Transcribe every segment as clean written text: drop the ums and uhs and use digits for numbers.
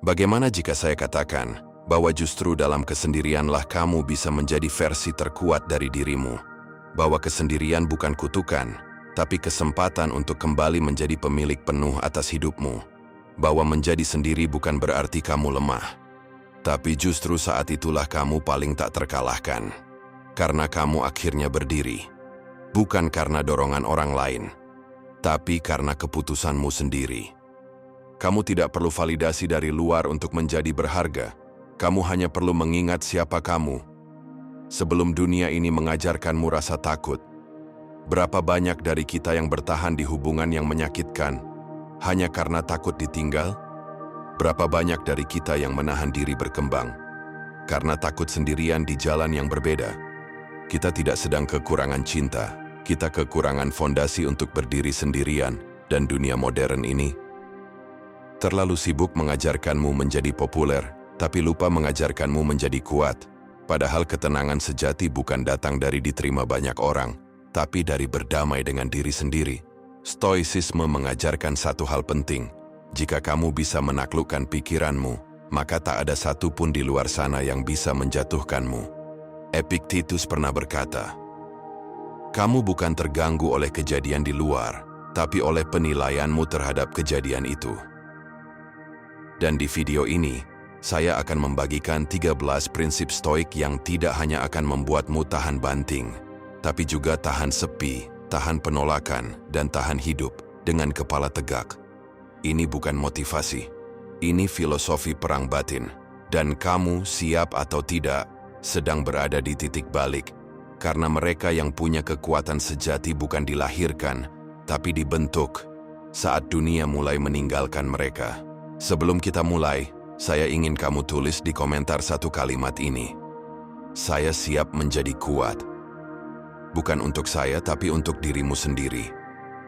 Bagaimana jika saya katakan bahwa justru dalam kesendirianlah kamu bisa menjadi versi terkuat dari dirimu? Bahwa kesendirian bukan kutukan, tapi kesempatan untuk kembali menjadi pemilik penuh atas hidupmu. Bahwa menjadi sendiri bukan berarti kamu lemah, tapi justru saat itulah kamu paling tak terkalahkan. Karena kamu akhirnya berdiri, bukan karena dorongan orang lain, tapi karena keputusanmu sendiri. Kamu tidak perlu validasi dari luar untuk menjadi berharga. Kamu hanya perlu mengingat siapa kamu. Sebelum dunia ini mengajarkanmu rasa takut, berapa banyak dari kita yang bertahan di hubungan yang menyakitkan hanya karena takut ditinggal? Berapa banyak dari kita yang menahan diri berkembang karena takut sendirian di jalan yang berbeda? Kita tidak sedang kekurangan cinta, kita kekurangan fondasi untuk berdiri sendirian, dan dunia modern ini terlalu sibuk mengajarkanmu menjadi populer, tapi lupa mengajarkanmu menjadi kuat. Padahal ketenangan sejati bukan datang dari diterima banyak orang, tapi dari berdamai dengan diri sendiri. Stoicisme mengajarkan satu hal penting. Jika kamu bisa menaklukkan pikiranmu, maka tak ada satupun di luar sana yang bisa menjatuhkanmu. Epictetus pernah berkata, "Kamu bukan terganggu oleh kejadian di luar, tapi oleh penilaianmu terhadap kejadian itu." Dan di video ini, saya akan membagikan 13 prinsip stoik yang tidak hanya akan membuatmu tahan banting, tapi juga tahan sepi, tahan penolakan, dan tahan hidup dengan kepala tegak. Ini bukan motivasi, ini filosofi perang batin. Dan kamu, siap atau tidak, sedang berada di titik balik. Karena mereka yang punya kekuatan sejati bukan dilahirkan, tapi dibentuk saat dunia mulai meninggalkan mereka. Sebelum kita mulai, saya ingin kamu tulis di komentar satu kalimat ini. Saya siap menjadi kuat. Bukan untuk saya, tapi untuk dirimu sendiri.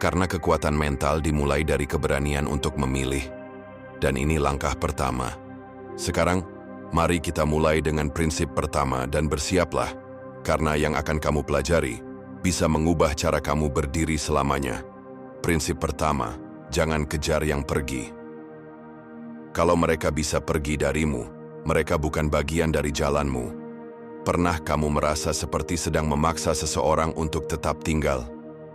Karena kekuatan mental dimulai dari keberanian untuk memilih. Dan ini langkah pertama. Sekarang, mari kita mulai dengan prinsip pertama dan bersiaplah. Karena yang akan kamu pelajari bisa mengubah cara kamu berdiri selamanya. Prinsip pertama, jangan kejar yang pergi. Kalau mereka bisa pergi darimu, mereka bukan bagian dari jalanmu. Pernah kamu merasa seperti sedang memaksa seseorang untuk tetap tinggal?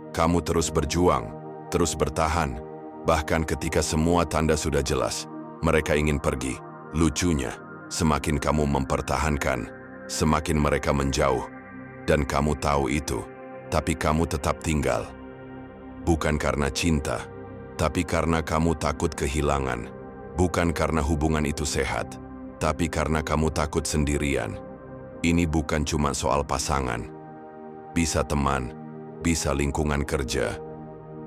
Kamu terus berjuang, terus bertahan, bahkan ketika semua tanda sudah jelas, mereka ingin pergi. Lucunya, semakin kamu mempertahankan, semakin mereka menjauh. Dan kamu tahu itu, tapi kamu tetap tinggal. Bukan karena cinta, tapi karena kamu takut kehilangan. Bukan karena hubungan itu sehat, tapi karena kamu takut sendirian. Ini bukan cuma soal pasangan. Bisa teman, bisa lingkungan kerja,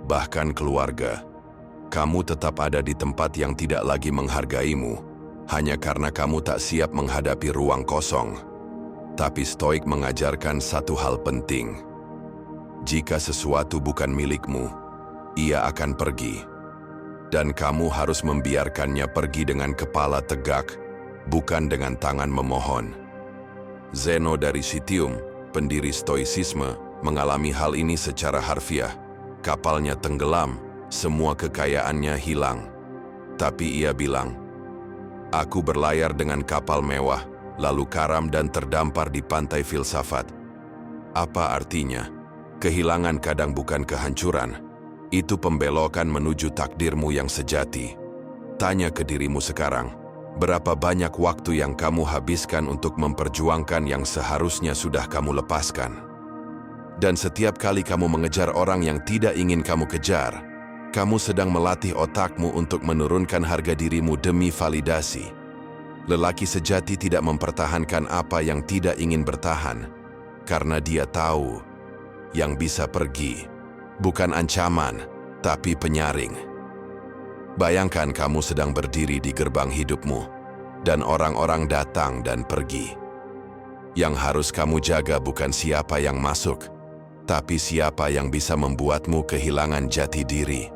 bahkan keluarga. Kamu tetap ada di tempat yang tidak lagi menghargaimu, hanya karena kamu tak siap menghadapi ruang kosong. Tapi Stoik mengajarkan satu hal penting. Jika sesuatu bukan milikmu, ia akan pergi. Dan kamu harus membiarkannya pergi dengan kepala tegak, bukan dengan tangan memohon. Zeno dari Citium, pendiri Stoicisme, mengalami hal ini secara harfiah. Kapalnya tenggelam, semua kekayaannya hilang. Tapi ia bilang, "Aku berlayar dengan kapal mewah, lalu karam dan terdampar di pantai filsafat." Apa artinya? Kehilangan kadang bukan kehancuran. Itu pembelokan menuju takdirmu yang sejati. Tanya ke dirimu sekarang, berapa banyak waktu yang kamu habiskan untuk memperjuangkan yang seharusnya sudah kamu lepaskan? Dan setiap kali kamu mengejar orang yang tidak ingin kamu kejar, kamu sedang melatih otakmu untuk menurunkan harga dirimu demi validasi. Lelaki sejati tidak mempertahankan apa yang tidak ingin bertahan, karena dia tahu yang bisa pergi bukan ancaman, tapi penyaring. Bayangkan kamu sedang berdiri di gerbang hidupmu, dan orang-orang datang dan pergi. Yang harus kamu jaga bukan siapa yang masuk, tapi siapa yang bisa membuatmu kehilangan jati diri.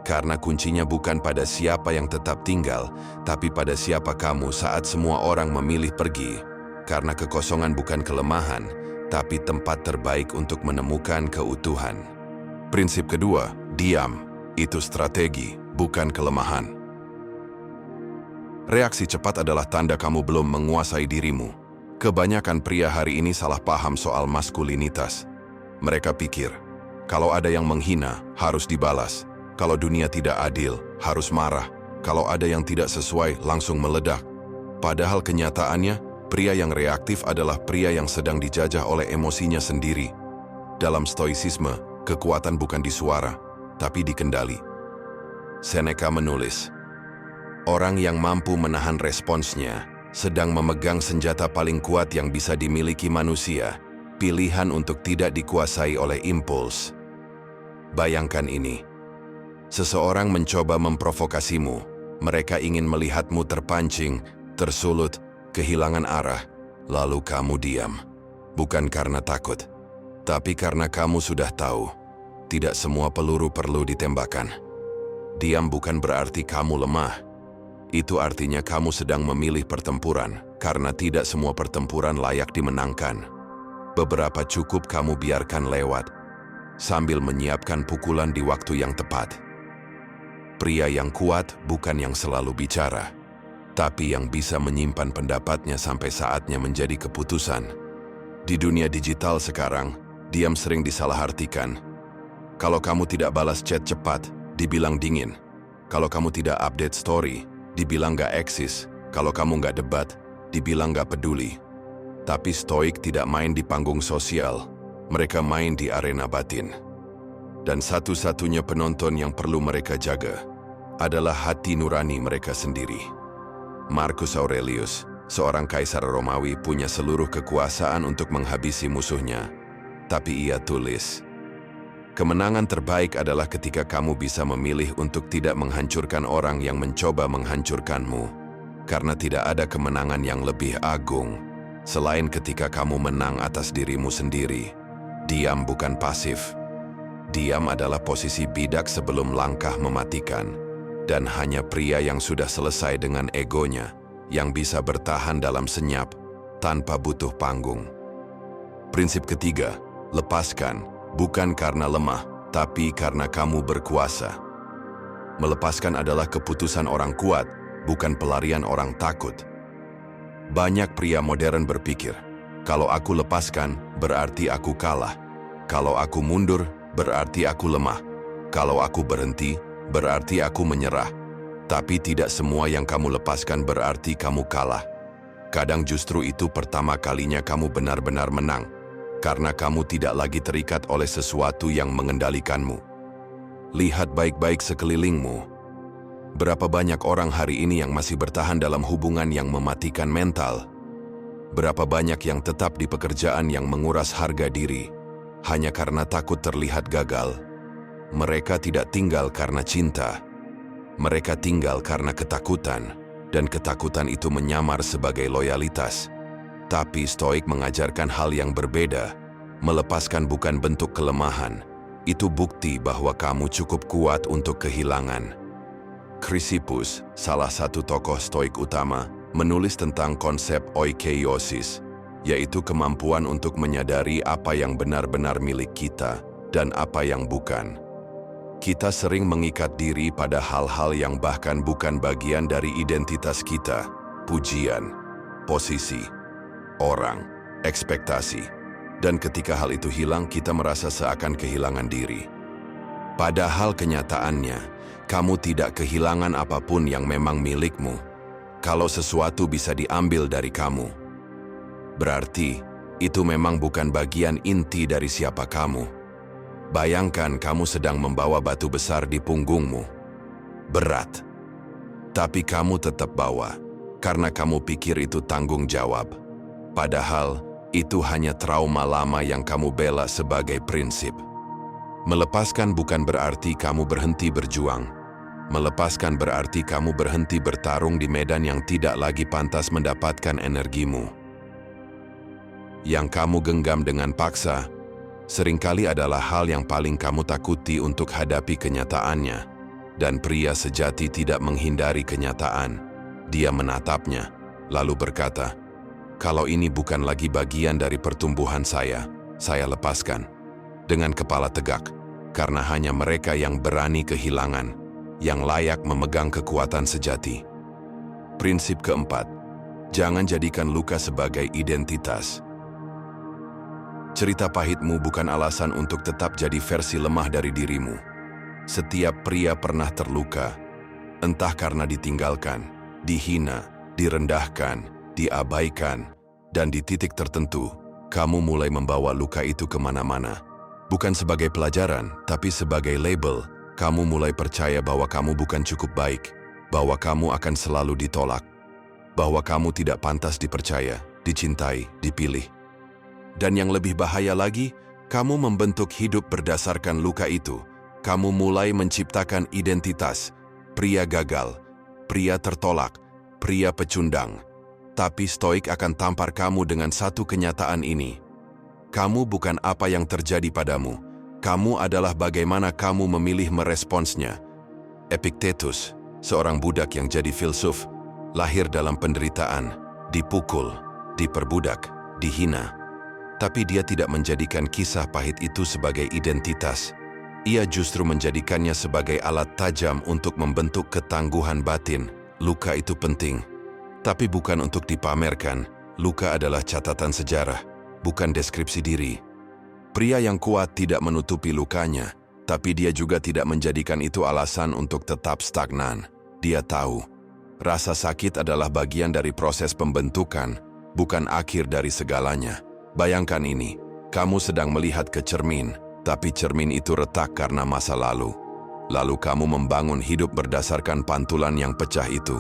Karena kuncinya bukan pada siapa yang tetap tinggal, tapi pada siapa kamu saat semua orang memilih pergi. Karena kekosongan bukan kelemahan, tapi tempat terbaik untuk menemukan keutuhan. Prinsip kedua, diam. Itu strategi, bukan kelemahan. Reaksi cepat adalah tanda kamu belum menguasai dirimu. Kebanyakan pria hari ini salah paham soal maskulinitas. Mereka pikir, kalau ada yang menghina, harus dibalas. Kalau dunia tidak adil, harus marah. Kalau ada yang tidak sesuai, langsung meledak. Padahal kenyataannya, pria yang reaktif adalah pria yang sedang dijajah oleh emosinya sendiri. Dalam stoicisme, kekuatan bukan di suara, tapi di kendali. Seneca menulis, orang yang mampu menahan responsnya sedang memegang senjata paling kuat yang bisa dimiliki manusia, pilihan untuk tidak dikuasai oleh impuls. Bayangkan ini, seseorang mencoba memprovokasimu, mereka ingin melihatmu terpancing, tersulut, kehilangan arah, lalu kamu diam. Bukan karena takut, tapi karena kamu sudah tahu, tidak semua peluru perlu ditembakkan. Diam bukan berarti kamu lemah. Itu artinya kamu sedang memilih pertempuran, karena tidak semua pertempuran layak dimenangkan. Beberapa cukup kamu biarkan lewat, sambil menyiapkan pukulan di waktu yang tepat. Pria yang kuat bukan yang selalu bicara, tapi yang bisa menyimpan pendapatnya sampai saatnya menjadi keputusan. Di dunia digital sekarang, diam sering disalahartikan. Kalau kamu tidak balas chat cepat, dibilang dingin. Kalau kamu tidak update story, dibilang gak eksis. Kalau kamu gak debat, dibilang gak peduli. Tapi stoik tidak main di panggung sosial, mereka main di arena batin. Dan satu-satunya penonton yang perlu mereka jaga adalah hati nurani mereka sendiri. Marcus Aurelius, seorang kaisar Romawi, punya seluruh kekuasaan untuk menghabisi musuhnya. Tapi ia tulis, kemenangan terbaik adalah ketika kamu bisa memilih untuk tidak menghancurkan orang yang mencoba menghancurkanmu. Karena tidak ada kemenangan yang lebih agung, selain ketika kamu menang atas dirimu sendiri. Diam bukan pasif. Diam adalah posisi bidak sebelum langkah mematikan. Dan hanya pria yang sudah selesai dengan egonya, yang bisa bertahan dalam senyap, tanpa butuh panggung. Prinsip ketiga, lepaskan. Bukan karena lemah, tapi karena kamu berkuasa. Melepaskan adalah keputusan orang kuat, bukan pelarian orang takut. Banyak pria modern berpikir, kalau aku lepaskan, berarti aku kalah. Kalau aku mundur, berarti aku lemah. Kalau aku berhenti, berarti aku menyerah. Tapi tidak semua yang kamu lepaskan berarti kamu kalah. Kadang justru itu pertama kalinya kamu benar-benar menang. Karena kamu tidak lagi terikat oleh sesuatu yang mengendalikanmu. Lihat baik-baik sekelilingmu. Berapa banyak orang hari ini yang masih bertahan dalam hubungan yang mematikan mental? Berapa banyak yang tetap di pekerjaan yang menguras harga diri, hanya karena takut terlihat gagal? Mereka tidak tinggal karena cinta. Mereka tinggal karena ketakutan, dan ketakutan itu menyamar sebagai loyalitas. Tapi stoik mengajarkan hal yang berbeda. Melepaskan bukan bentuk kelemahan. Itu bukti bahwa kamu cukup kuat untuk kehilangan. Chrysippus, salah satu tokoh stoik utama, menulis tentang konsep oikeiosis, yaitu kemampuan untuk menyadari apa yang benar-benar milik kita dan apa yang bukan. Kita sering mengikat diri pada hal-hal yang bahkan bukan bagian dari identitas kita. Pujian, posisi, orang, ekspektasi, dan ketika hal itu hilang, kita merasa seakan kehilangan diri. Padahal kenyataannya, kamu tidak kehilangan apapun yang memang milikmu. Kalau sesuatu bisa diambil dari kamu, berarti itu memang bukan bagian inti dari siapa kamu. Bayangkan kamu sedang membawa batu besar di punggungmu. Berat. Tapi kamu tetap bawa, karena kamu pikir itu tanggung jawab. Padahal, itu hanya trauma lama yang kamu bela sebagai prinsip. Melepaskan bukan berarti kamu berhenti berjuang. Melepaskan berarti kamu berhenti bertarung di medan yang tidak lagi pantas mendapatkan energimu. Yang kamu genggam dengan paksa, seringkali adalah hal yang paling kamu takuti untuk hadapi kenyataannya. Dan pria sejati tidak menghindari kenyataan. Dia menatapnya, lalu berkata, kalau ini bukan lagi bagian dari pertumbuhan saya lepaskan. Dengan kepala tegak, karena hanya mereka yang berani kehilangan, yang layak memegang kekuatan sejati. Prinsip keempat, jangan jadikan luka sebagai identitas. Cerita pahitmu bukan alasan untuk tetap jadi versi lemah dari dirimu. Setiap pria pernah terluka, entah karena ditinggalkan, dihina, direndahkan, diabaikan, dan di titik tertentu, kamu mulai membawa luka itu kemana-mana. Bukan sebagai pelajaran, tapi sebagai label. Kamu mulai percaya bahwa kamu bukan cukup baik, bahwa kamu akan selalu ditolak, bahwa kamu tidak pantas dipercaya, dicintai, dipilih. Dan yang lebih bahaya lagi, kamu membentuk hidup berdasarkan luka itu. Kamu mulai menciptakan identitas, pria gagal, pria tertolak, pria pecundang. Tapi Stoik akan tampar kamu dengan satu kenyataan ini. Kamu bukan apa yang terjadi padamu. Kamu adalah bagaimana kamu memilih meresponsnya. Epictetus, seorang budak yang jadi filsuf, lahir dalam penderitaan, dipukul, diperbudak, dihina. Tapi dia tidak menjadikan kisah pahit itu sebagai identitas. Ia justru menjadikannya sebagai alat tajam untuk membentuk ketangguhan batin. Luka itu penting, tapi bukan untuk dipamerkan. Luka adalah catatan sejarah, bukan deskripsi diri. Pria yang kuat tidak menutupi lukanya, tapi dia juga tidak menjadikan itu alasan untuk tetap stagnan. Dia tahu, rasa sakit adalah bagian dari proses pembentukan, bukan akhir dari segalanya. Bayangkan ini, kamu sedang melihat ke cermin, tapi cermin itu retak karena masa lalu. Lalu kamu membangun hidup berdasarkan pantulan yang pecah itu.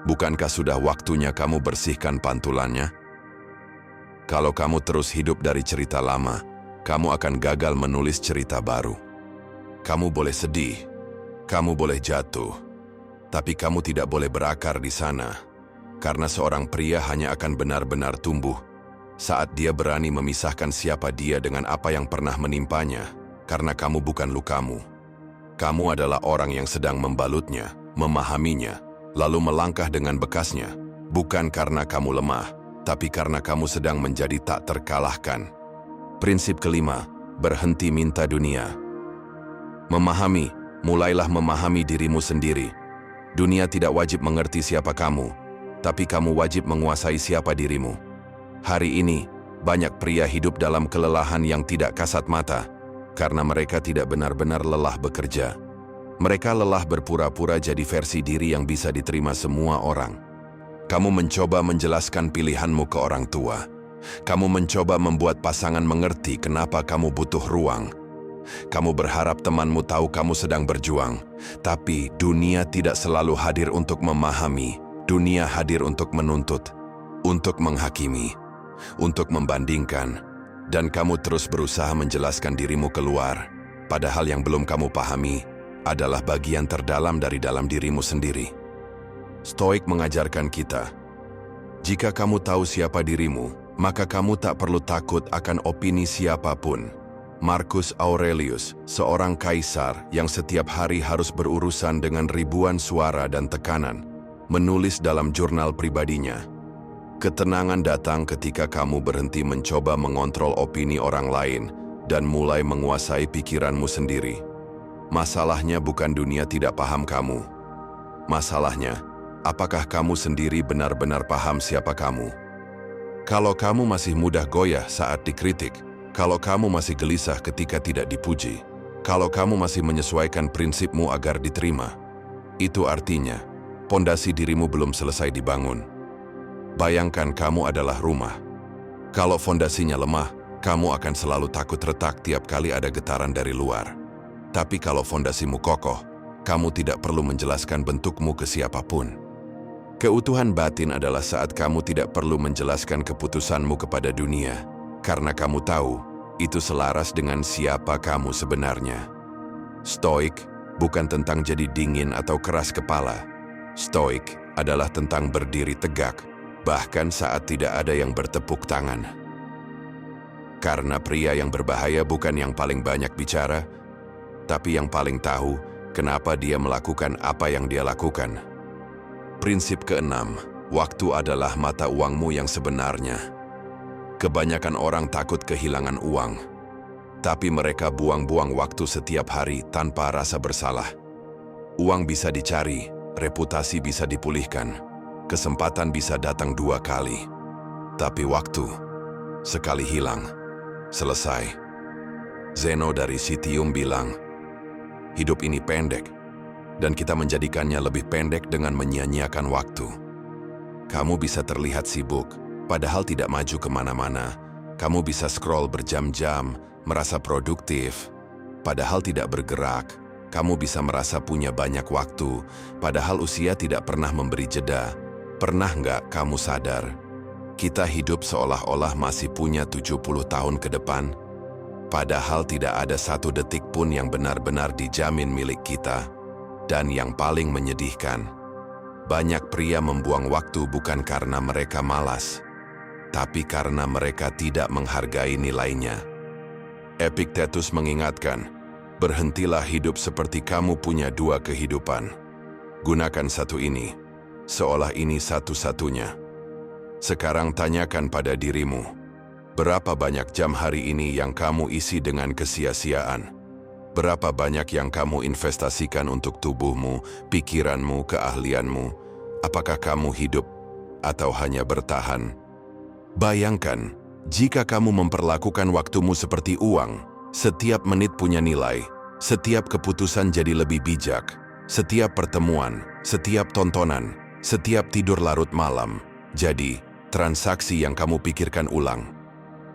Bukankah sudah waktunya kamu bersihkan pantulannya? Kalau kamu terus hidup dari cerita lama, kamu akan gagal menulis cerita baru. Kamu boleh sedih, kamu boleh jatuh, tapi kamu tidak boleh berakar di sana. Karena seorang pria hanya akan benar-benar tumbuh saat dia berani memisahkan siapa dia dengan apa yang pernah menimpanya. Karena kamu bukan lukamu. Kamu adalah orang yang sedang membalutnya, memahaminya, lalu melangkah dengan bekasnya. Bukan karena kamu lemah, tapi karena kamu sedang menjadi tak terkalahkan. Prinsip kelima, berhenti minta dunia. Memahami, mulailah memahami dirimu sendiri. Dunia tidak wajib mengerti siapa kamu, tapi kamu wajib menguasai siapa dirimu. Hari ini, banyak pria hidup dalam kelelahan yang tidak kasat mata, karena mereka tidak benar-benar lelah bekerja. Mereka lelah berpura-pura jadi versi diri yang bisa diterima semua orang. Kamu mencoba menjelaskan pilihanmu ke orang tua. Kamu mencoba membuat pasangan mengerti kenapa kamu butuh ruang. Kamu berharap temanmu tahu kamu sedang berjuang. Tapi dunia tidak selalu hadir untuk memahami. Dunia hadir untuk menuntut, untuk menghakimi, untuk membandingkan. Dan kamu terus berusaha menjelaskan dirimu keluar. Padahal yang belum kamu pahami adalah bagian terdalam dari dalam dirimu sendiri. Stoik mengajarkan kita, jika kamu tahu siapa dirimu, maka kamu tak perlu takut akan opini siapapun. Marcus Aurelius, seorang kaisar yang setiap hari harus berurusan dengan ribuan suara dan tekanan, menulis dalam jurnal pribadinya, ketenangan datang ketika kamu berhenti mencoba mengontrol opini orang lain dan mulai menguasai pikiranmu sendiri. Masalahnya bukan dunia tidak paham kamu. Masalahnya, apakah kamu sendiri benar-benar paham siapa kamu? Kalau kamu masih mudah goyah saat dikritik, kalau kamu masih gelisah ketika tidak dipuji, kalau kamu masih menyesuaikan prinsipmu agar diterima, itu artinya pondasi dirimu belum selesai dibangun. Bayangkan kamu adalah rumah. Kalau fondasinya lemah, kamu akan selalu takut retak tiap kali ada getaran dari luar. Tapi kalau fondasimu kokoh, kamu tidak perlu menjelaskan bentukmu ke siapapun. Keutuhan batin adalah saat kamu tidak perlu menjelaskan keputusanmu kepada dunia, karena kamu tahu itu selaras dengan siapa kamu sebenarnya. Stoik bukan tentang jadi dingin atau keras kepala. Stoik adalah tentang berdiri tegak, bahkan saat tidak ada yang bertepuk tangan. Karena pria yang berbahaya bukan yang paling banyak bicara, tapi yang paling tahu kenapa dia melakukan apa yang dia lakukan. Prinsip keenam, waktu adalah mata uangmu yang sebenarnya. Kebanyakan orang takut kehilangan uang, tapi mereka buang-buang waktu setiap hari tanpa rasa bersalah. Uang bisa dicari, reputasi bisa dipulihkan, Kesempatan bisa datang 2 kali, tapi waktu sekali hilang, selesai. Zeno dari Citium bilang, hidup ini pendek, dan kita menjadikannya lebih pendek dengan menyia-nyiakan waktu. Kamu bisa terlihat sibuk, padahal tidak maju kemana-mana. Kamu bisa scroll berjam-jam, merasa produktif, padahal tidak bergerak. Kamu bisa merasa punya banyak waktu, padahal usia tidak pernah memberi jeda. Pernah nggak kamu sadar? Kita hidup seolah-olah masih punya 70 tahun ke depan, padahal tidak ada 1 detik pun yang benar-benar dijamin milik kita. Dan yang paling menyedihkan, banyak pria membuang waktu bukan karena mereka malas, tapi karena mereka tidak menghargai nilainya. Epictetus mengingatkan, berhentilah hidup seperti kamu punya 2 kehidupan. Gunakan satu ini, seolah ini satu-satunya. Sekarang tanyakan pada dirimu, berapa banyak jam hari ini yang kamu isi dengan kesia-siaan? Berapa banyak yang kamu investasikan untuk tubuhmu, pikiranmu, keahlianmu? Apakah kamu hidup atau hanya bertahan? Bayangkan, jika kamu memperlakukan waktumu seperti uang, setiap menit punya nilai, setiap keputusan jadi lebih bijak, setiap pertemuan, setiap tontonan, setiap tidur larut malam, jadi transaksi yang kamu pikirkan ulang.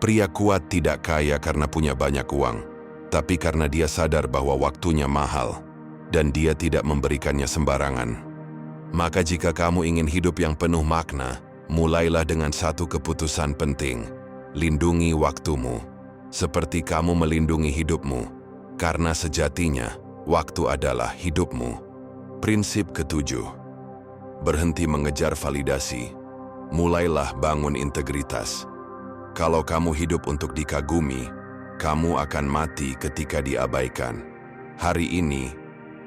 Pria kuat tidak kaya karena punya banyak uang, tapi karena dia sadar bahwa waktunya mahal, dan dia tidak memberikannya sembarangan. Maka jika kamu ingin hidup yang penuh makna, mulailah dengan satu keputusan penting. Lindungi waktumu, seperti kamu melindungi hidupmu, karena sejatinya, waktu adalah hidupmu. Prinsip ke-7. Berhenti mengejar validasi. Mulailah bangun integritas. Kalau kamu hidup untuk dikagumi, kamu akan mati ketika diabaikan. Hari ini,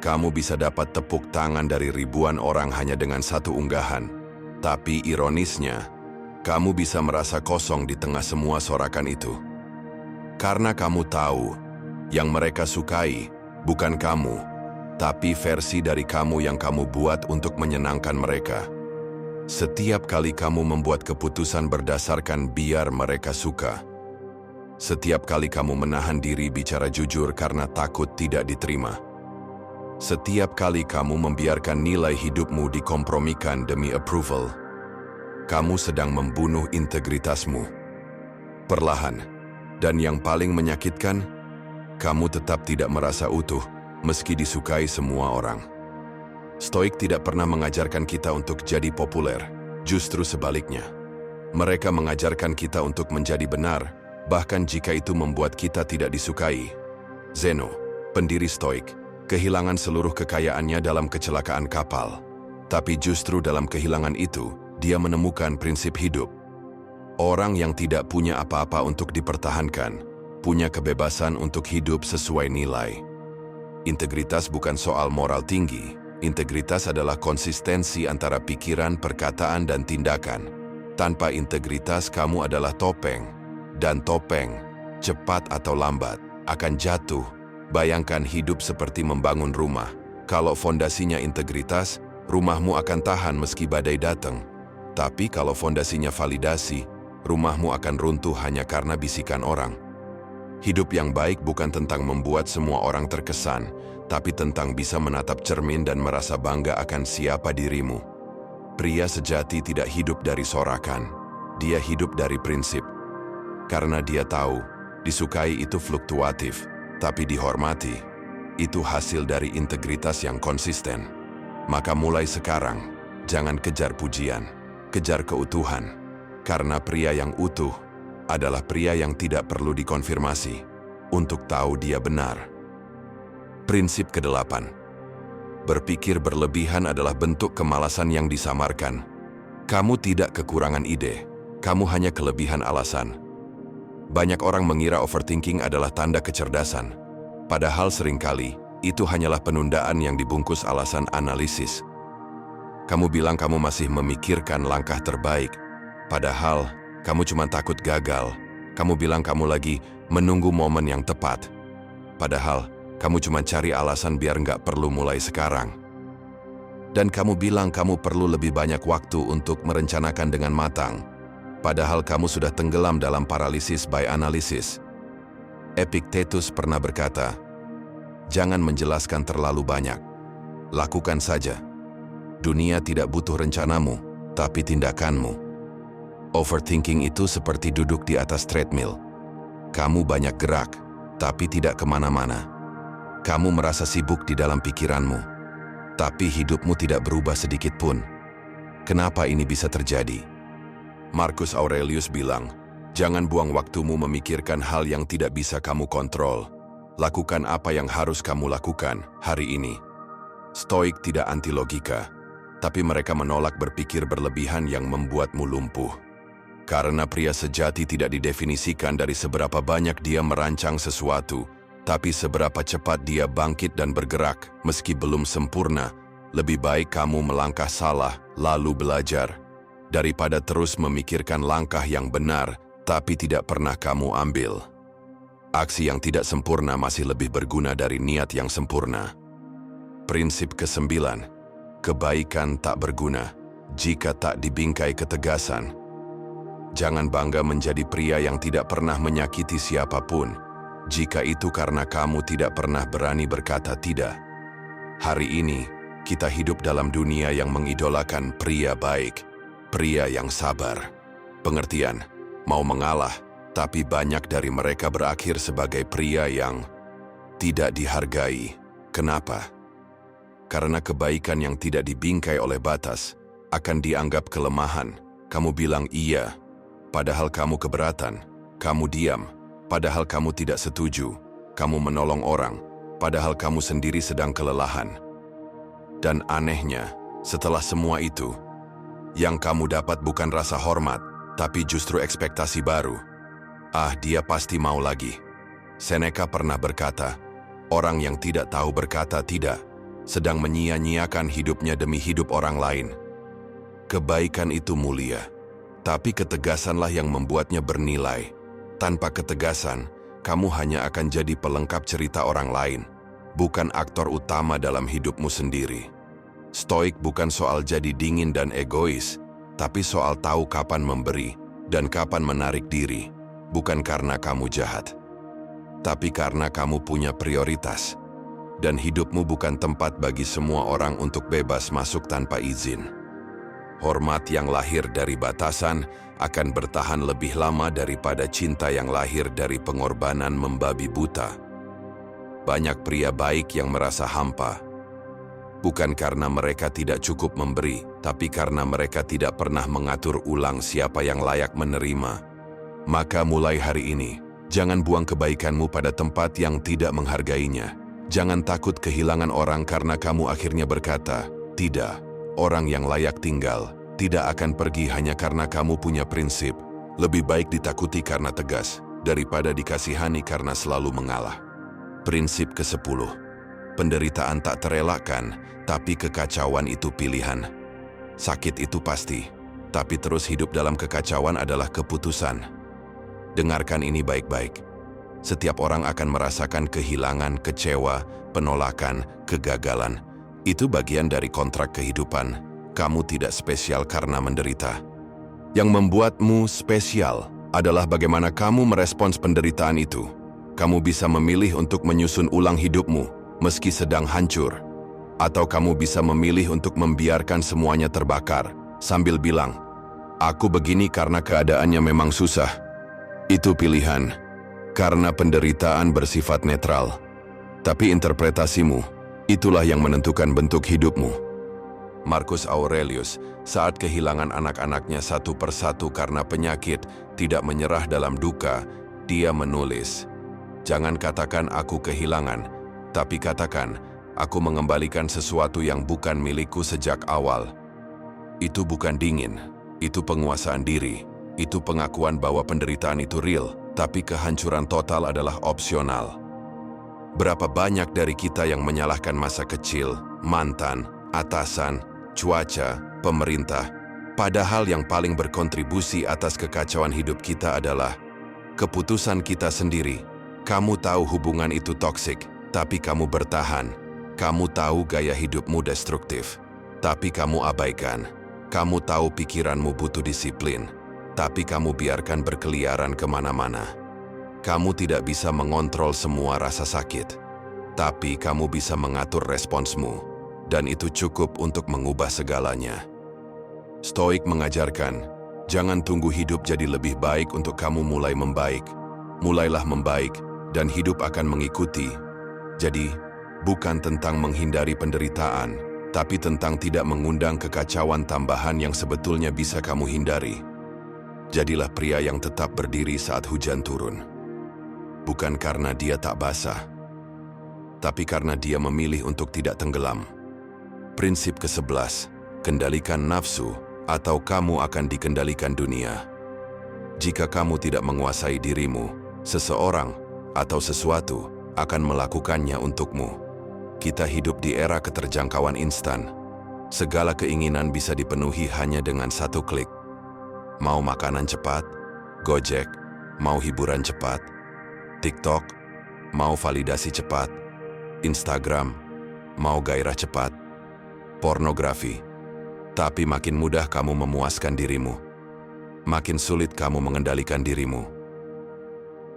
kamu bisa dapat tepuk tangan dari ribuan orang hanya dengan 1 unggahan. Tapi ironisnya, kamu bisa merasa kosong di tengah semua sorakan itu. Karena kamu tahu, yang mereka sukai bukan kamu, tapi versi dari kamu yang kamu buat untuk menyenangkan mereka. Setiap kali kamu membuat keputusan berdasarkan biar mereka suka. Setiap kali kamu menahan diri bicara jujur karena takut tidak diterima. Setiap kali kamu membiarkan nilai hidupmu dikompromikan demi approval, kamu sedang membunuh integritasmu. Perlahan, dan yang paling menyakitkan, kamu tetap tidak merasa utuh meski disukai semua orang. Stoik tidak pernah mengajarkan kita untuk jadi populer, justru sebaliknya. Mereka mengajarkan kita untuk menjadi benar, bahkan jika itu membuat kita tidak disukai. Zeno, pendiri Stoik, kehilangan seluruh kekayaannya dalam kecelakaan kapal. Tapi justru dalam kehilangan itu, dia menemukan prinsip hidup. Orang yang tidak punya apa-apa untuk dipertahankan, punya kebebasan untuk hidup sesuai nilai. Integritas bukan soal moral tinggi. Integritas adalah konsistensi antara pikiran, perkataan, dan tindakan. Tanpa integritas, kamu adalah topeng. Dan topeng, cepat atau lambat, akan jatuh. Bayangkan hidup seperti membangun rumah. Kalau fondasinya integritas, rumahmu akan tahan meski badai datang. Tapi kalau fondasinya validasi, rumahmu akan runtuh hanya karena bisikan orang. Hidup yang baik bukan tentang membuat semua orang terkesan, tapi tentang bisa menatap cermin dan merasa bangga akan siapa dirimu. Pria sejati tidak hidup dari sorakan, dia hidup dari prinsip. Karena dia tahu, disukai itu fluktuatif, tapi dihormati, itu hasil dari integritas yang konsisten. Maka mulai sekarang, jangan kejar pujian, kejar keutuhan. Karena pria yang utuh adalah pria yang tidak perlu dikonfirmasi untuk tahu dia benar. Prinsip ke-8. Berpikir berlebihan adalah bentuk kemalasan yang disamarkan. Kamu tidak kekurangan ide, kamu hanya kelebihan alasan. Banyak orang mengira overthinking adalah tanda kecerdasan. Padahal seringkali, itu hanyalah penundaan yang dibungkus alasan analisis. Kamu bilang kamu masih memikirkan langkah terbaik, padahal kamu cuma takut gagal. Kamu bilang kamu lagi menunggu momen yang tepat, padahal kamu cuma cari alasan biar nggak perlu mulai sekarang. Dan kamu bilang kamu perlu lebih banyak waktu untuk merencanakan dengan matang. Padahal kamu sudah tenggelam dalam paralisis by analysis. Epictetus pernah berkata, "Jangan menjelaskan terlalu banyak. Lakukan saja. Dunia tidak butuh rencanamu, tapi tindakanmu." Overthinking itu seperti duduk di atas treadmill. Kamu banyak gerak, tapi tidak kemana-mana. Kamu merasa sibuk di dalam pikiranmu, tapi hidupmu tidak berubah sedikit pun. Kenapa ini bisa terjadi? Marcus Aurelius bilang, "Jangan buang waktumu memikirkan hal yang tidak bisa kamu kontrol. Lakukan apa yang harus kamu lakukan hari ini." Stoik tidak anti logika, tapi mereka menolak berpikir berlebihan yang membuatmu lumpuh. Karena pria sejati tidak didefinisikan dari seberapa banyak dia merancang sesuatu, tapi seberapa cepat dia bangkit dan bergerak, meski belum sempurna. Lebih baik kamu melangkah salah, lalu belajar, daripada terus memikirkan langkah yang benar, tapi tidak pernah kamu ambil. Aksi yang tidak sempurna masih lebih berguna dari niat yang sempurna. Prinsip ke-9, kebaikan tak berguna jika tak dibingkai ketegasan. Jangan bangga menjadi pria yang tidak pernah menyakiti siapapun, jika itu karena kamu tidak pernah berani berkata tidak. Hari ini, kita hidup dalam dunia yang mengidolakan pria baik, pria yang sabar, pengertian, mau mengalah, tapi banyak dari mereka berakhir sebagai pria yang tidak dihargai. Kenapa? Karena kebaikan yang tidak dibingkai oleh batas akan dianggap kelemahan. Kamu bilang iya, padahal kamu keberatan. Kamu diam, padahal kamu tidak setuju. Kamu menolong orang, padahal kamu sendiri sedang kelelahan. Dan anehnya, setelah semua itu, yang kamu dapat bukan rasa hormat, tapi justru ekspektasi baru. Ah, dia pasti mau lagi. Seneca pernah berkata, orang yang tidak tahu berkata tidak, sedang menyia-nyiakan hidupnya demi hidup orang lain. Kebaikan itu mulia, tapi ketegasanlah yang membuatnya bernilai. Tanpa ketegasan, kamu hanya akan jadi pelengkap cerita orang lain, bukan aktor utama dalam hidupmu sendiri. Stoik bukan soal jadi dingin dan egois, tapi soal tahu kapan memberi dan kapan menarik diri, bukan karena kamu jahat, tapi karena kamu punya prioritas. Dan hidupmu bukan tempat bagi semua orang untuk bebas masuk tanpa izin. Hormat yang lahir dari batasan akan bertahan lebih lama daripada cinta yang lahir dari pengorbanan membabi buta. Banyak pria baik yang merasa hampa, bukan karena mereka tidak cukup memberi, tapi karena mereka tidak pernah mengatur ulang siapa yang layak menerima. Maka mulai hari ini, jangan buang kebaikanmu pada tempat yang tidak menghargainya. Jangan takut kehilangan orang karena kamu akhirnya berkata, tidak. Orang yang layak tinggal tidak akan pergi hanya karena kamu punya prinsip. Lebih baik ditakuti karena tegas, daripada dikasihani karena selalu mengalah. Prinsip ke-10. Penderitaan tak terelakkan, tapi kekacauan itu pilihan. Sakit itu pasti, tapi terus hidup dalam kekacauan adalah keputusan. Dengarkan ini baik-baik. Setiap orang akan merasakan kehilangan, kecewa, penolakan, kegagalan. Itu bagian dari kontrak kehidupan. Kamu tidak spesial karena menderita. Yang membuatmu spesial adalah bagaimana kamu merespons penderitaan itu. Kamu bisa memilih untuk menyusun ulang hidupmu meski sedang hancur. Atau kamu bisa memilih untuk membiarkan semuanya terbakar sambil bilang, "Aku begini karena keadaannya memang susah." Itu pilihan. Karena penderitaan bersifat netral. Tapi interpretasimu, itulah yang menentukan bentuk hidupmu. Marcus Aurelius, saat kehilangan anak-anaknya satu persatu karena penyakit, tidak menyerah dalam duka, dia menulis, "Jangan katakan aku kehilangan, tapi katakan, aku mengembalikan sesuatu yang bukan milikku sejak awal." Itu bukan dingin, itu penguasaan diri, itu pengakuan bahwa penderitaan itu real. Tapi kehancuran total adalah opsional. Berapa banyak dari kita yang menyalahkan masa kecil, mantan, atasan, cuaca, pemerintah, padahal yang paling berkontribusi atas kekacauan hidup kita adalah keputusan kita sendiri. Kamu tahu hubungan itu toksik, tapi kamu bertahan. Kamu tahu gaya hidupmu destruktif, tapi kamu abaikan. Kamu tahu pikiranmu butuh disiplin, tapi kamu biarkan berkeliaran kemana-mana. Kamu tidak bisa mengontrol semua rasa sakit, tapi kamu bisa mengatur responsmu, dan itu cukup untuk mengubah segalanya. Stoik mengajarkan, jangan tunggu hidup jadi lebih baik untuk kamu mulai membaik. Mulailah membaik, dan hidup akan mengikuti. Jadi, bukan tentang menghindari penderitaan, tapi tentang tidak mengundang kekacauan tambahan yang sebetulnya bisa kamu hindari. Jadilah pria yang tetap berdiri saat hujan turun. Bukan karena dia tak basah, tapi karena dia memilih untuk tidak tenggelam. Prinsip ke-11, kendalikan nafsu, atau kamu akan dikendalikan dunia. Jika kamu tidak menguasai dirimu, seseorang atau sesuatu akan melakukannya untukmu. Kita hidup di era keterjangkauan instan. Segala keinginan bisa dipenuhi hanya dengan satu klik. Mau makanan cepat, Gojek. Mau hiburan cepat, TikTok. Mau validasi cepat, Instagram. Mau gairah cepat, pornografi. Tapi makin mudah kamu memuaskan dirimu, makin sulit kamu mengendalikan dirimu.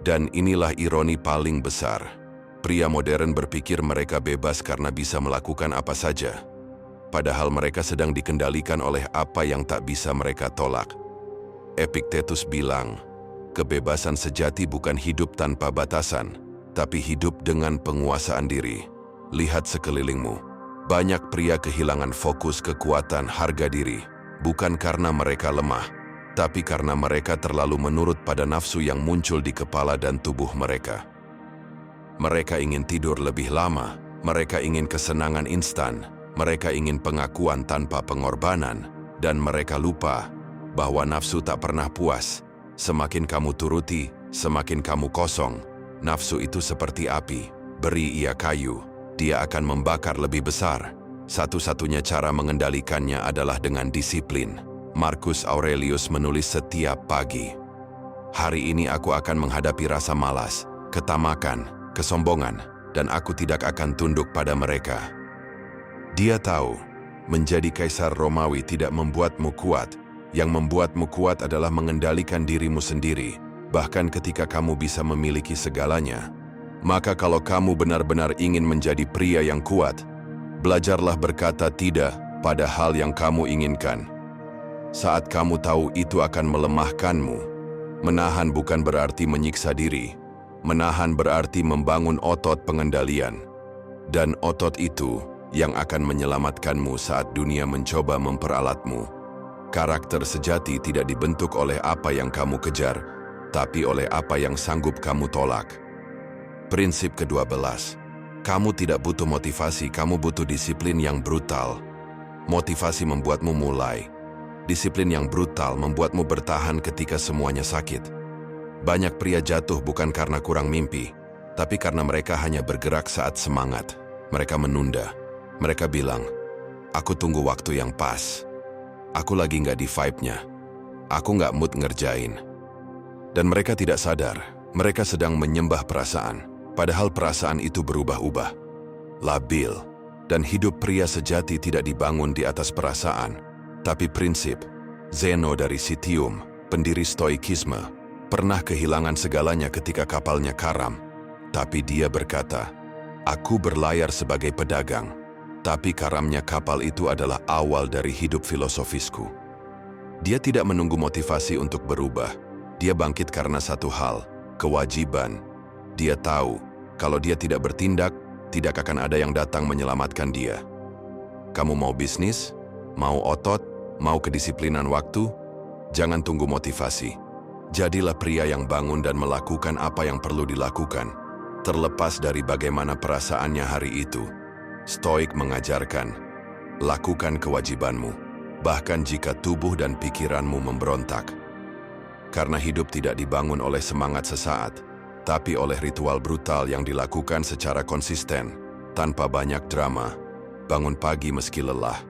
Dan inilah ironi paling besar. Pria modern berpikir mereka bebas karena bisa melakukan apa saja, padahal mereka sedang dikendalikan oleh apa yang tak bisa mereka tolak. Epictetus bilang, kebebasan sejati bukan hidup tanpa batasan, tapi hidup dengan penguasaan diri. Lihat sekelilingmu. Banyak pria kehilangan fokus, kekuatan, harga diri, bukan karena mereka lemah, tapi karena mereka terlalu menurut pada nafsu yang muncul di kepala dan tubuh mereka. Mereka ingin tidur lebih lama, mereka ingin kesenangan instan, mereka ingin pengakuan tanpa pengorbanan, dan mereka lupa bahwa nafsu tak pernah puas. Semakin kamu turuti, semakin kamu kosong. Nafsu itu seperti api, beri ia kayu, dia akan membakar lebih besar. Satu-satunya cara mengendalikannya adalah dengan disiplin. Marcus Aurelius menulis setiap pagi, "Hari ini aku akan menghadapi rasa malas, ketamakan, kesombongan, dan aku tidak akan tunduk pada mereka." Dia tahu, menjadi kaisar Romawi tidak membuatmu kuat. Yang membuatmu kuat adalah mengendalikan dirimu sendiri, bahkan ketika kamu bisa memiliki segalanya. Maka kalau kamu benar-benar ingin menjadi pria yang kuat, belajarlah berkata tidak pada hal yang kamu inginkan. Saat kamu tahu itu akan melemahkanmu, menahan bukan berarti menyiksa diri. Menahan berarti membangun otot pengendalian. Dan otot itu yang akan menyelamatkanmu saat dunia mencoba memperalatmu. Karakter sejati tidak dibentuk oleh apa yang kamu kejar, tapi oleh apa yang sanggup kamu tolak. Prinsip ke-12. Kamu tidak butuh motivasi, kamu butuh disiplin yang brutal. Motivasi membuatmu mulai. Disiplin yang brutal membuatmu bertahan ketika semuanya sakit. Banyak pria jatuh bukan karena kurang mimpi, tapi karena mereka hanya bergerak saat semangat. Mereka menunda. Mereka bilang, "Aku tunggu waktu yang pas. Aku lagi nggak di vibe-nya. Aku nggak mood ngerjain." Dan mereka tidak sadar, mereka sedang menyembah perasaan. Padahal perasaan itu berubah-ubah, labil, dan hidup pria sejati tidak dibangun di atas perasaan, tapi prinsip. Zeno dari Citium, pendiri Stoikisme, pernah kehilangan segalanya ketika kapalnya karam. Tapi dia berkata, "Aku berlayar sebagai pedagang, tapi karamnya kapal itu adalah awal dari hidup filosofisku." Dia tidak menunggu motivasi untuk berubah. Dia bangkit karena satu hal, kewajiban. Dia tahu, kalau dia tidak bertindak, tidak akan ada yang datang menyelamatkan dia. Kamu mau bisnis? Mau otot? Mau kedisiplinan waktu? Jangan tunggu motivasi. Jadilah pria yang bangun dan melakukan apa yang perlu dilakukan, terlepas dari bagaimana perasaannya hari itu. Stoik mengajarkan, lakukan kewajibanmu, bahkan jika tubuh dan pikiranmu memberontak. Karena hidup tidak dibangun oleh semangat sesaat, tapi oleh ritual brutal yang dilakukan secara konsisten, tanpa banyak drama. Bangun pagi meski lelah,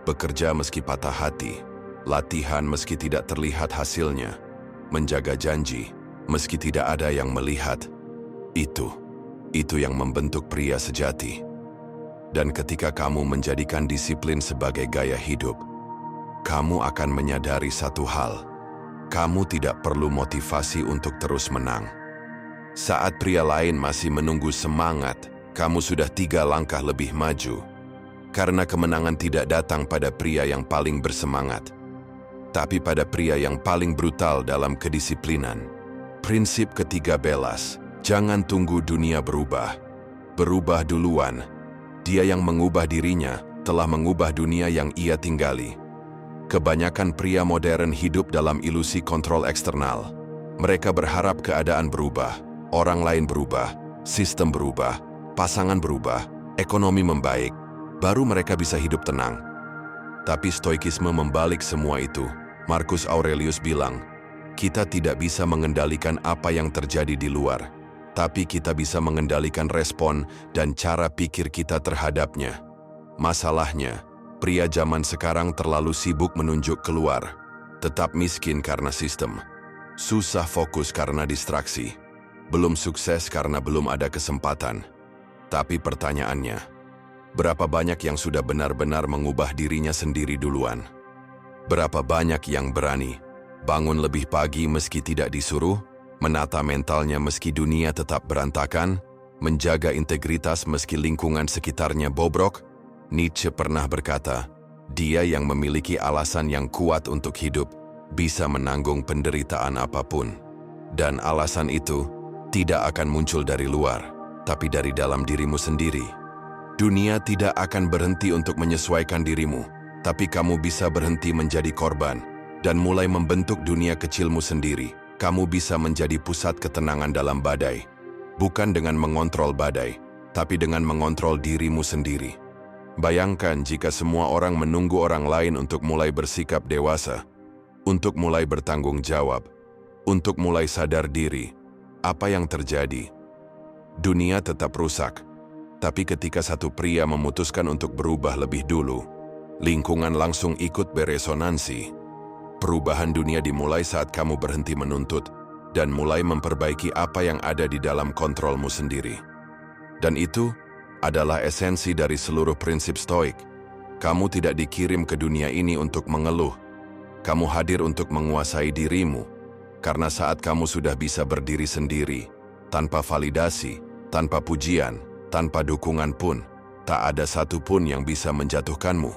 bekerja meski patah hati, latihan meski tidak terlihat hasilnya, menjaga janji meski tidak ada yang melihat. Itu yang membentuk pria sejati. Dan ketika kamu menjadikan disiplin sebagai gaya hidup, kamu akan menyadari satu hal. Kamu tidak perlu motivasi untuk terus menang. Saat pria lain masih menunggu semangat, kamu sudah 3 langkah lebih maju. Karena kemenangan tidak datang pada pria yang paling bersemangat, tapi pada pria yang paling brutal dalam kedisiplinan. Prinsip ketiga Belas, jangan tunggu dunia berubah. Berubah duluan. Dia yang mengubah dirinya telah mengubah dunia yang ia tinggali. Kebanyakan pria modern hidup dalam ilusi kontrol eksternal. Mereka berharap keadaan berubah, orang lain berubah, sistem berubah, pasangan berubah, ekonomi membaik, baru mereka bisa hidup tenang. Tapi stoikisme membalik semua itu. Marcus Aurelius bilang, kita tidak bisa mengendalikan apa yang terjadi di luar, tapi kita bisa mengendalikan respon dan cara pikir kita terhadapnya. Masalahnya, pria zaman sekarang terlalu sibuk menunjuk keluar, tetap miskin karena sistem, susah fokus karena distraksi, belum sukses karena belum ada kesempatan. Tapi pertanyaannya, berapa banyak yang sudah benar-benar mengubah dirinya sendiri duluan? Berapa banyak yang berani bangun lebih pagi meski tidak disuruh, menata mentalnya meski dunia tetap berantakan, menjaga integritas meski lingkungan sekitarnya bobrok? Nietzsche pernah berkata, dia yang memiliki alasan yang kuat untuk hidup bisa menanggung penderitaan apapun. Dan alasan itu tidak akan muncul dari luar, tapi dari dalam dirimu sendiri. Dunia tidak akan berhenti untuk menyesuaikan dirimu, tapi kamu bisa berhenti menjadi korban dan mulai membentuk dunia kecilmu sendiri. Kamu bisa menjadi pusat ketenangan dalam badai, bukan dengan mengontrol badai, tapi dengan mengontrol dirimu sendiri. Bayangkan jika semua orang menunggu orang lain untuk mulai bersikap dewasa, untuk mulai bertanggung jawab, untuk mulai sadar diri. Apa yang terjadi? Dunia tetap rusak. Tapi ketika satu pria memutuskan untuk berubah lebih dulu, lingkungan langsung ikut beresonansi. Perubahan dunia dimulai saat kamu berhenti menuntut dan mulai memperbaiki apa yang ada di dalam kontrolmu sendiri. Dan itu adalah esensi dari seluruh prinsip stoik. Kamu tidak dikirim ke dunia ini untuk mengeluh. Kamu hadir untuk menguasai dirimu. Karena saat kamu sudah bisa berdiri sendiri, tanpa validasi, tanpa pujian, tanpa dukungan pun, tak ada satupun yang bisa menjatuhkanmu.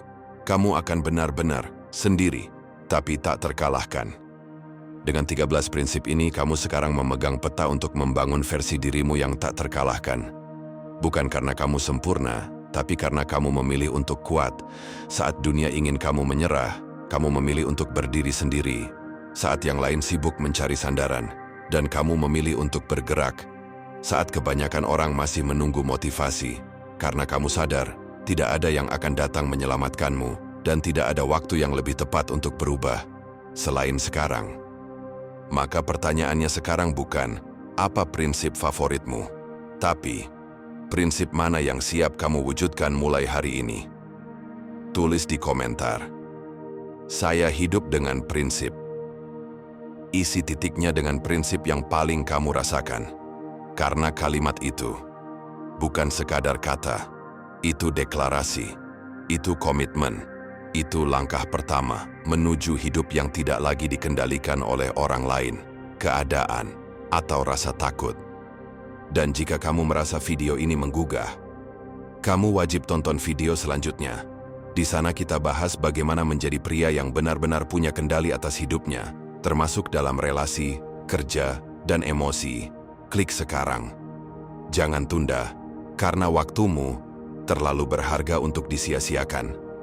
Kamu akan benar-benar sendiri, tapi tak terkalahkan. Dengan 13 prinsip ini, kamu sekarang memegang peta untuk membangun versi dirimu yang tak terkalahkan. Bukan karena kamu sempurna, tapi karena kamu memilih untuk kuat. Saat dunia ingin kamu menyerah, kamu memilih untuk berdiri sendiri. Saat yang lain sibuk mencari sandaran, dan kamu memilih untuk bergerak. Saat kebanyakan orang masih menunggu motivasi, karena kamu sadar, tidak ada yang akan datang menyelamatkanmu, dan tidak ada waktu yang lebih tepat untuk berubah selain sekarang. Maka pertanyaannya sekarang bukan, apa prinsip favoritmu? Tapi, prinsip mana yang siap kamu wujudkan mulai hari ini? Tulis di komentar. Saya hidup dengan prinsip. Isi titiknya dengan prinsip yang paling kamu rasakan. Karena kalimat itu bukan sekadar kata, itu deklarasi, itu komitmen. Itu langkah pertama menuju hidup yang tidak lagi dikendalikan oleh orang lain, keadaan, atau rasa takut. Dan jika kamu merasa video ini menggugah, kamu wajib tonton video selanjutnya. Di sana kita bahas bagaimana menjadi pria yang benar-benar punya kendali atas hidupnya, termasuk dalam relasi, kerja, dan emosi. Klik sekarang. Jangan tunda, karena waktumu terlalu berharga untuk disia-siakan.